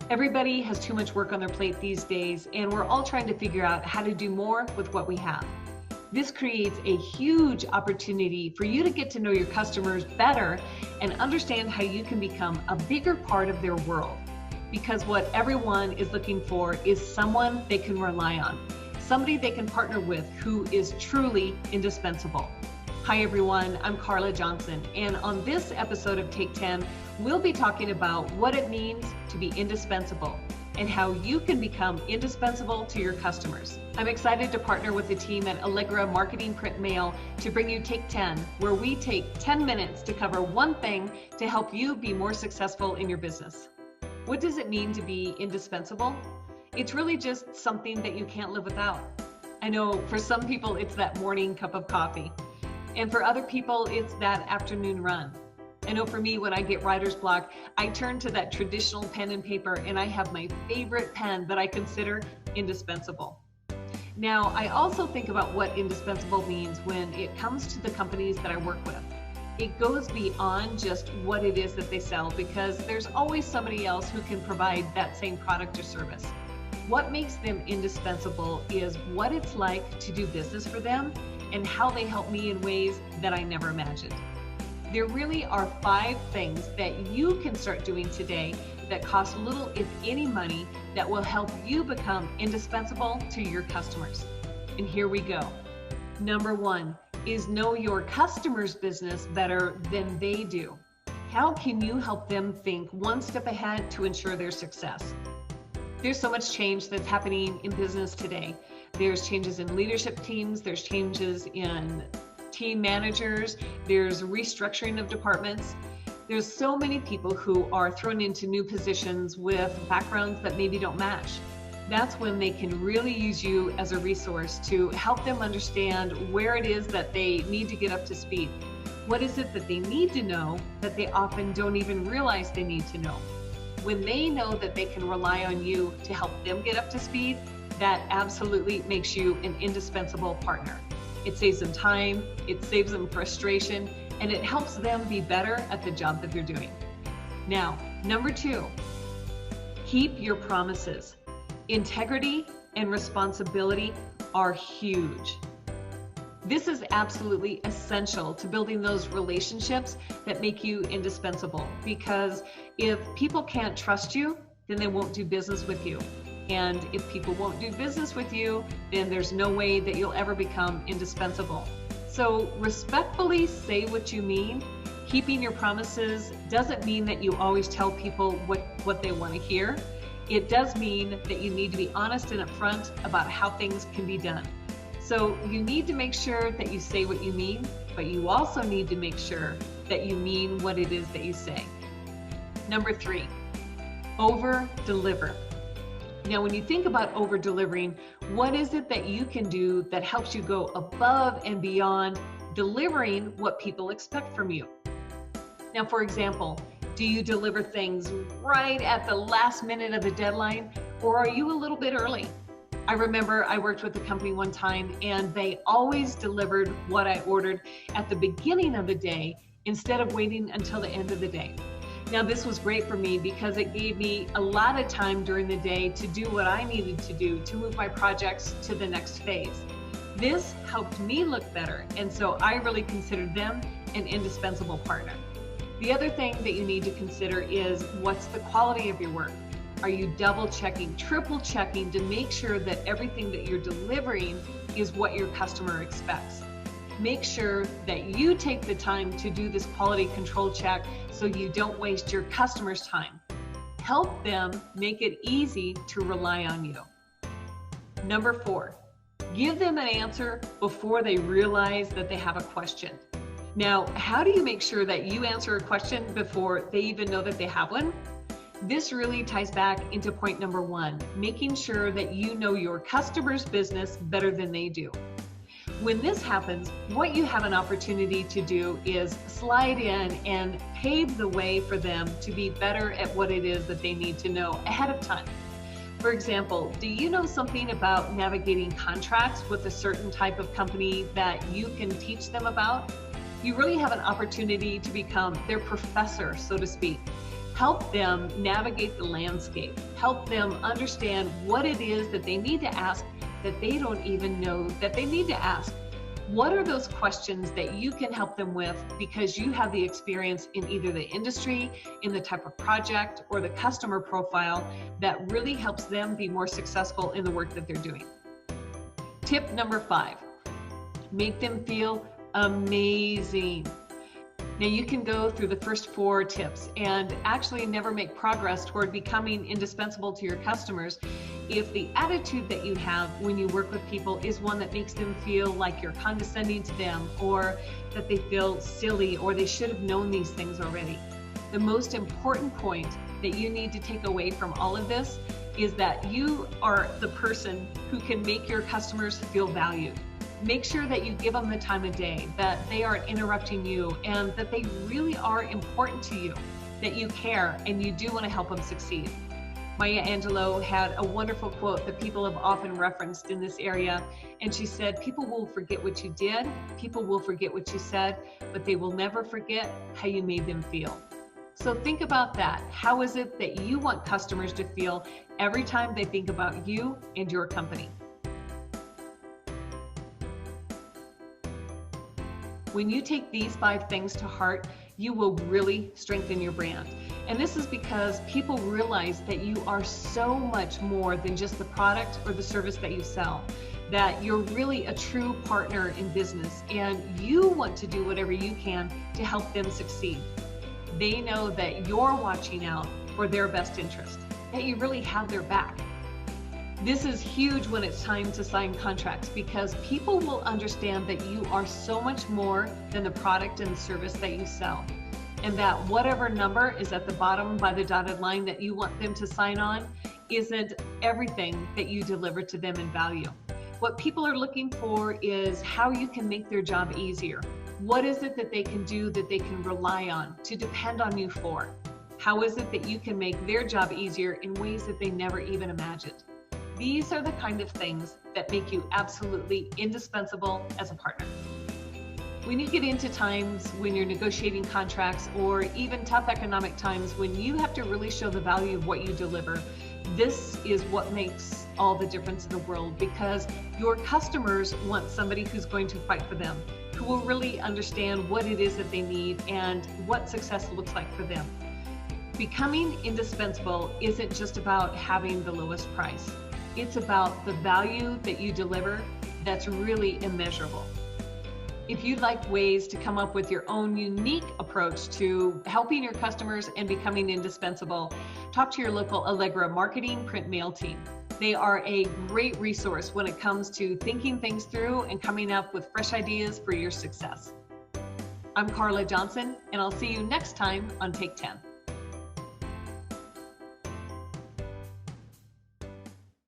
Everybody has too much work on their plate these days, and we're all trying to figure out how to do more with what we have. This creates a huge opportunity for you to get to know your customers better and understand how you can become a bigger part of their world. Because what everyone is looking for is someone they can rely on, somebody they can partner with who is truly indispensable. Hi everyone, I'm Carla Johnson, and on this episode of Take 10, we'll be talking about what it means to be indispensable and how you can become indispensable to your customers. I'm excited to partner with the team at Allegra Marketing Print Mail to bring you Take 10, where we take 10 minutes to cover one thing to help you be more successful in your business. What does it mean to be indispensable? It's really just something that you can't live without. I know for some people it's that morning cup of coffee, and for other people it's that afternoon run. I know for me, when I get writer's block, I turn to that traditional pen and paper, and I have my favorite pen that I consider indispensable. Now, I also think about what indispensable means when it comes to the companies that I work with. It goes beyond just what it is that they sell, because there's always somebody else who can provide that same product or service. What makes them indispensable is what it's like to do business for them and how they help me in ways that I never imagined. There really are 5 things that you can start doing today that cost little, if any, money that will help you become indispensable to your customers. And here we go. Number 1 is know your customer's business better than they do. How can you help them think one step ahead to ensure their success? There's so much change that's happening in business today. There's changes in leadership teams, there's changes in team managers, there's restructuring of departments. There's so many people who are thrown into new positions with backgrounds that maybe don't match. That's when they can really use you as a resource to help them understand where it is that they need to get up to speed. What is it that they need to know that they often don't even realize they need to know? When they know that they can rely on you to help them get up to speed, that absolutely makes you an indispensable partner. It saves them time, it saves them frustration, and it helps them be better at the job that they're doing. Now, number 2, keep your promises. Integrity and responsibility are huge. This is absolutely essential to building those relationships that make you indispensable, because if people can't trust you, then they won't do business with you. And if people won't do business with you, then there's no way that you'll ever become indispensable. So respectfully say what you mean. Keeping your promises doesn't mean that you always tell people what they want to hear. It does mean that you need to be honest and upfront about how things can be done. So you need to make sure that you say what you mean, but you also need to make sure that you mean what it is that you say. Number 3, over-deliver. Now, when you think about over-delivering, what is it that you can do that helps you go above and beyond delivering what people expect from you? Now, for example, do you deliver things right at the last minute of the deadline, or are you a little bit early? I remember I worked with a company one time, and they always delivered what I ordered at the beginning of the day instead of waiting until the end of the day. Now, this was great for me because it gave me a lot of time during the day to do what I needed to do to move my projects to the next phase. This helped me look better, and so I really considered them an indispensable partner. The other thing that you need to consider is what's the quality of your work? Are you double checking, triple checking to make sure that everything that you're delivering is what your customer expects? Make sure that you take the time to do this quality control check so you don't waste your customers' time. Help them make it easy to rely on you. Number 4, give them an answer before they realize that they have a question. Now, how do you make sure that you answer a question before they even know that they have one? This really ties back into point number 1, making sure that you know your customer's business better than they do. When this happens, what you have an opportunity to do is slide in and pave the way for them to be better at what it is that they need to know ahead of time. For example, do you know something about navigating contracts with a certain type of company that you can teach them about? You really have an opportunity to become their professor, so to speak. Help them navigate the landscape. Help them understand what it is that they need to ask that they don't even know that they need to ask. What are those questions that you can help them with because you have the experience in either the industry, in the type of project, or the customer profile that really helps them be more successful in the work that they're doing? Tip number 5, make them feel amazing. Now you can go through the first 4 tips and actually never make progress toward becoming indispensable to your customers if the attitude that you have when you work with people is one that makes them feel like you're condescending to them, or that they feel silly, or they should have known these things already. The most important point that you need to take away from all of this is that you are the person who can make your customers feel valued. Make sure that you give them the time of day, that they aren't interrupting you, and that they really are important to you, that you care and you do want to help them succeed. Maya Angelou had a wonderful quote that people have often referenced in this area, and she said, "People will forget what you did, people will forget what you said, but they will never forget how you made them feel." So think about that. How is it that you want customers to feel every time they think about you and your company? When you take these 5 things to heart, you will really strengthen your brand. And this is because people realize that you are so much more than just the product or the service that you sell, that you're really a true partner in business, and you want to do whatever you can to help them succeed. They know that you're watching out for their best interest, that you really have their back. This is huge when it's time to sign contracts, because people will understand that you are so much more than the product and the service that you sell, and that whatever number is at the bottom by the dotted line that you want them to sign on isn't everything that you deliver to them in value. What people are looking for is how you can make their job easier. What is it that they can do that they can rely on, to depend on you for? How is it that you can make their job easier in ways that they never even imagined? These are the kind of things that make you absolutely indispensable as a partner. When you get into times when you're negotiating contracts, or even tough economic times when you have to really show the value of what you deliver, this is what makes all the difference in the world, because your customers want somebody who's going to fight for them, who will really understand what it is that they need and what success looks like for them. Becoming indispensable isn't just about having the lowest price. It's about the value that you deliver that's really immeasurable. If you'd like ways to come up with your own unique approach to helping your customers and becoming indispensable, talk to your local Allegra marketing print mail team. They are a great resource when it comes to thinking things through and coming up with fresh ideas for your success. I'm Carla Johnson, and I'll see you next time on Take 10.